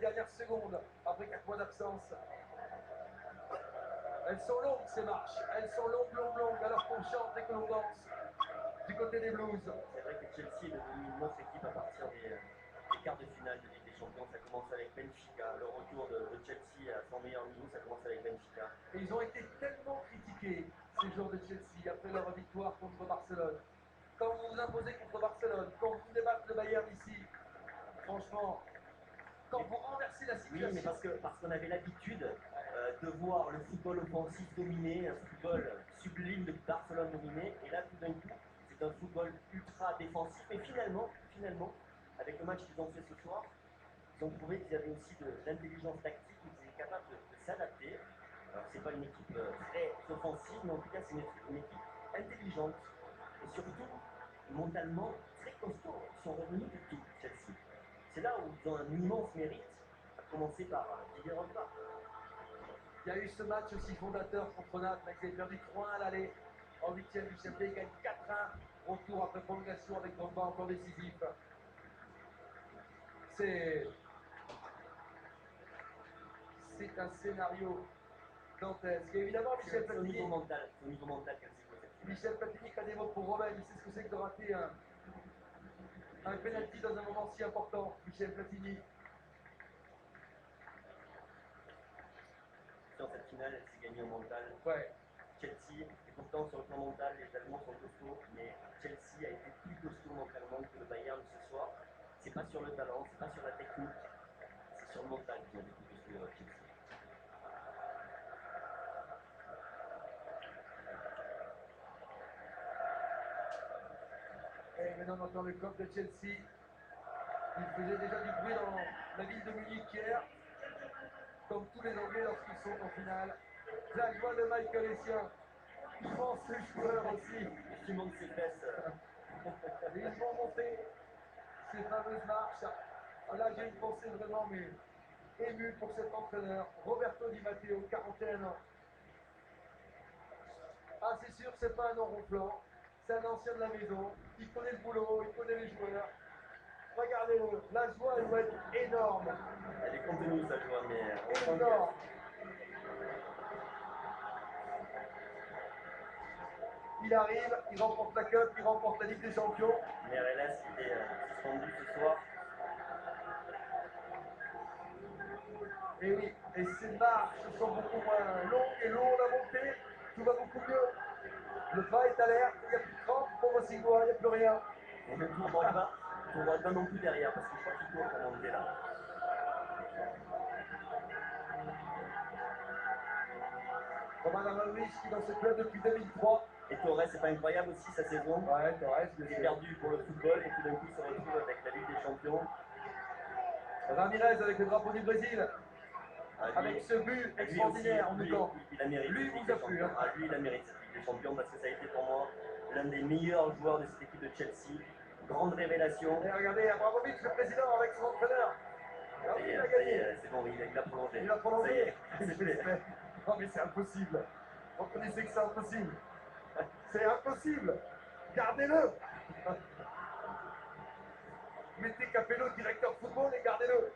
dernières secondes après 4 mois d'absence. Elles sont longues ces marches, elles sont longues, alors qu'on chante et que l'on danse du côté des Blues. C'est vrai que Chelsea est devenue une autre équipe à partir des quarts de finale de Ligue des Champions. Ça commence avec Benfica, le retour de Chelsea à son meilleur niveau, ça commence avec Benfica. Et ils ont été tellement critiqués, ces joueurs de Chelsea, après leur victoire contre Barcelone. Quand vous vous imposez contre Barcelone, quand vous débattez le Bayern ici, franchement, quand vous renversez la situation... Oui, mais parce qu'on avait l'habitude de voir le football offensif dominé, un football sublime de Barcelone dominé, et là tout d'un coup, c'est un football ultra défensif. Et finalement, avec le match qu'ils ont fait ce soir, ils ont prouvé qu'ils avaient aussi de l'intelligence tactique, qu'ils étaient capables de s'adapter. Alors c'est pas une équipe très offensive, mais en tout cas c'est une équipe intelligente et surtout mentalement très costaud. Ils sont revenus du tout, Chelsea. C'est là où ils ont un immense mérite, à commencer par Didier Drogba. Il y a eu ce match aussi fondateur contre Naples, ils avaient perdu 3-1 à l'aller. En 8e du championnat, ils gagnent 4-1. Retour après prolongation avec Drogba encore décisif. C'est un scénario dantesque. Et évidemment, Michel Platini. Au niveau mental qu'elle s'est posée. Michel Platini qui a des mots pour Robben, il sait ce que c'est que de rater un penalty dans un moment si important. Michel Platini. Dans cette finale, elle s'est gagnée au mental. Ouais. Chelsea, et pourtant sur le plan mental, les Allemands sont costauds, mais Chelsea a été plus costaud mentalement que le Bayern ce soir. C'est pas sur le talent, c'est pas sur la technique, c'est sur le mental qu'ils ont été plus costauds Chelsea. Et maintenant on entend le club de Chelsea. Il faisait déjà du bruit dans la ville de Munich hier, comme tous les Anglais lorsqu'ils sont en finale. La joie de Michael Essien. Je pense que les joueurs aussi. Qui monte ses fesses. Et ils vont monter ces fameuses marches. Là, j'ai une pensée vraiment émue pour cet entraîneur, Roberto Di Matteo, 41 ans. Ah, c'est sûr, c'est pas un nom ronflant. C'est un ancien de la maison. Il connaît le boulot, il connaît les joueurs. Regardez-le, la joie, elle doit être énorme. Elle est contenue, sa joie, mais énorme. Il arrive, il remporte la Cup, il remporte la Ligue des Champions. Mais RLS qui était suspendu ce soir. Et oui, et ces marches sont beaucoup moins longues et lourdes à monter. Tout va beaucoup mieux. Le pas est alerte, il n'y a plus de crampes pour Mossigua, il n'y a plus rien. Et même pour Drogba non plus derrière, parce que je crois qu'il court pour monter là. Roman Abramovich qui est dans ce club depuis 2003. Et Torres, c'est pas incroyable aussi sa saison. Ouais, Torres, il est perdu pour le football et tout d'un coup il se retrouve avec la Ligue des Champions. Ramirez avec le drapeau du Brésil. Avec ce but extraordinaire en nous camp. Il a mérité. Lui, vous a plu. Hein. Lui, il a mérité cette Ligue des Champions parce que ça a été pour moi l'un des meilleurs joueurs de cette équipe de Chelsea. Grande révélation. Et regardez, Abramovich, le président, avec son entraîneur. Il a gagné. C'est bon, il a prolongé. Il a prolongé. Non, mais c'est impossible. Vous reconnaissez que c'est impossible. C'est impossible. Gardez-le. Mettez Capello directeur football et gardez-le.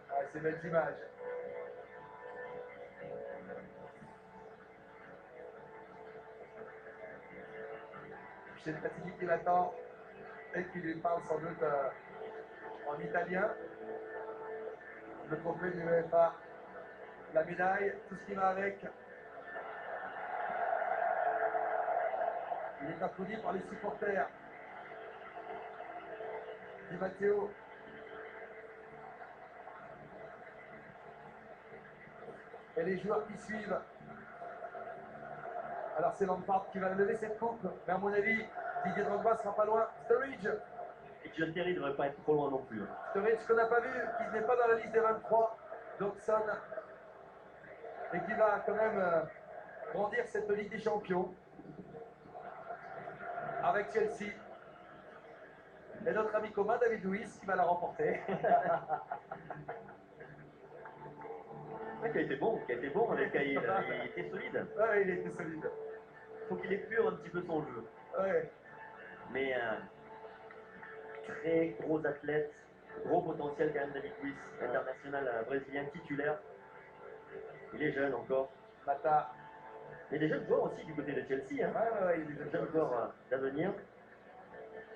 Ah, ces belles images. Michel Platini qui l'attend et qui lui parle sans doute en italien. Le trophée de l'UEFA, la médaille, tout ce qui va avec. Il est applaudi par les supporters. Di Matteo. Et les joueurs qui suivent. Alors c'est Lampard qui va lever cette coupe, mais à mon avis, Didier Drogba sera pas loin. Sturridge. Et John Terry ne devrait pas être trop loin non plus. Sturridge qu'on n'a pas vu, qui n'est pas dans la liste des 23. Dodson. Et qui va quand même grandir cette Ligue des Champions. Avec Chelsea. Et notre ami commun, David Luiz, qui va la remporter. Ouais, qui a été bon avec Cahill, il était solide. Ouais, il était solide. Faut qu'il épure un petit peu son jeu. Ouais. Mais très gros athlète, gros potentiel quand même David Luiz, international brésilien titulaire. Il est jeune encore. Mata. Il y a des jeunes joueurs aussi du côté de Chelsea. Hein. Ouais, il est Des jeunes joueurs d'avenir.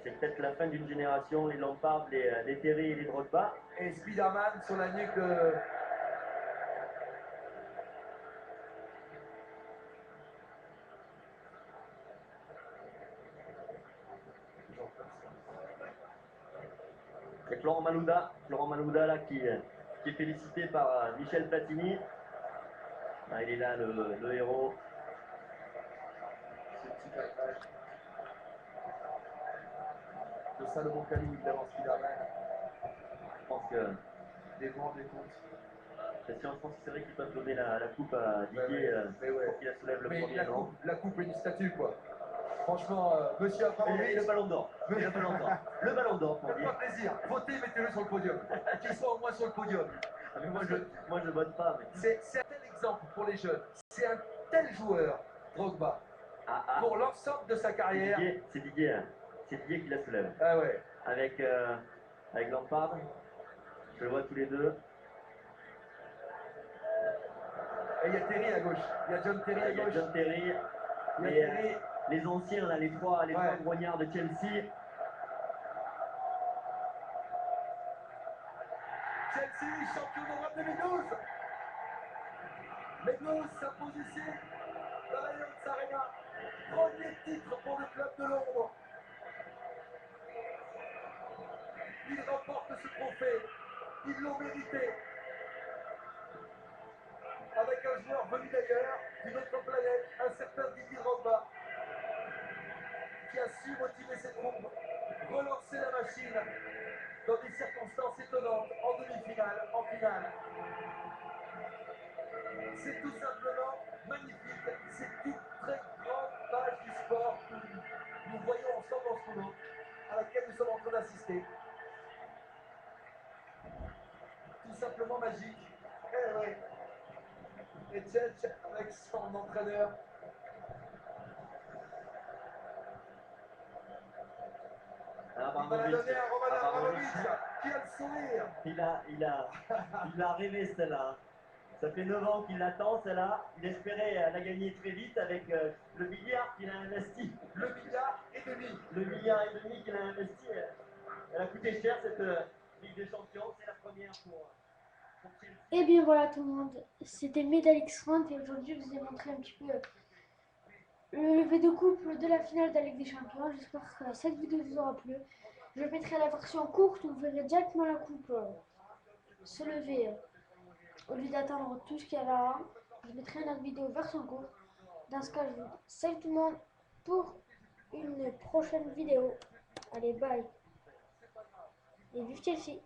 C'est peut-être la fin d'une génération, les Lampard, les Terry et les Drogba. Et Spiderman sur la nuque de... C'est Florent Malouda là, qui est félicité par Michel Platini. Ah, il est là, le héros. Ce petit craquage. De Salomon Kalou, évidemment, Spiderman. Je pense que Des vents, des comptes. je pense que c'est vrai qu'ils peuvent donner la coupe à Didier pour qu'il la soulève le Mais premier. la coupe est une statue, quoi. Franchement, monsieur Et Abramovich, le ballon d'or. Et le ballon d'or. Le ballon d'or pour lui. faites-moi plaisir. Votez, mettez-le sur le podium. Qu'il soit au moins sur le podium. Ah, mais moi je vote pas. Mais... C'est un tel exemple pour les jeunes. C'est un tel joueur, Drogba. Pour l'ensemble de sa carrière. C'est Didier qui la soulève. Ah ouais. Avec Lampard. Je le vois tous les deux. Et il y a Terry à gauche. Il y a John Terry à Il y a gauche. John Terry. Il y a Terry. Les anciens, là, les trois grognards de Chelsea. Chelsea, champion d'Europe 2012. Les Blues s'imposent ici dans l'Allianz Arena. Premier titre pour le club de Londres. Ils remportent ce trophée. Ils l'ont mérité. Avec un joueur venu d'ailleurs, d'une autre planète, un certain Didier Drogba, qui a su motiver ses troupes, relancer la machine dans des circonstances étonnantes, en demi-finale, en finale. C'est tout simplement magnifique, c'est une très grande page du sport que nous voyons ensemble en ce moment, à laquelle nous sommes en train d'assister. Tout simplement magique. Eh ouais. Et Tchetch avec son entraîneur. Il va la donner à Roman Abramovich, qui a le sourire. Il a rêvé celle-là. Ça fait 9 ans qu'il l'attend celle-là. Il espérait la gagner très vite avec le milliard qu'il a investi. Le milliard et demi. Le milliard et demi qu'il a investi. Elle a coûté cher cette Ligue des Champions. C'est la première pour Chelsea. Et bien voilà tout le monde, c'était Medalix30 et aujourd'hui je vous ai montré un petit peu le lever de coupe de la finale de la Ligue des Champions. J'espère que cette vidéo vous aura plu. Je mettrai la version courte où vous verrez directement la coupe se lever au lieu d'attendre tout ce qu'il y a là. Je mettrai une autre vidéo version courte. Dans ce cas, je vous salue tout le monde pour une prochaine vidéo. Allez, bye. Et vive Chelsea!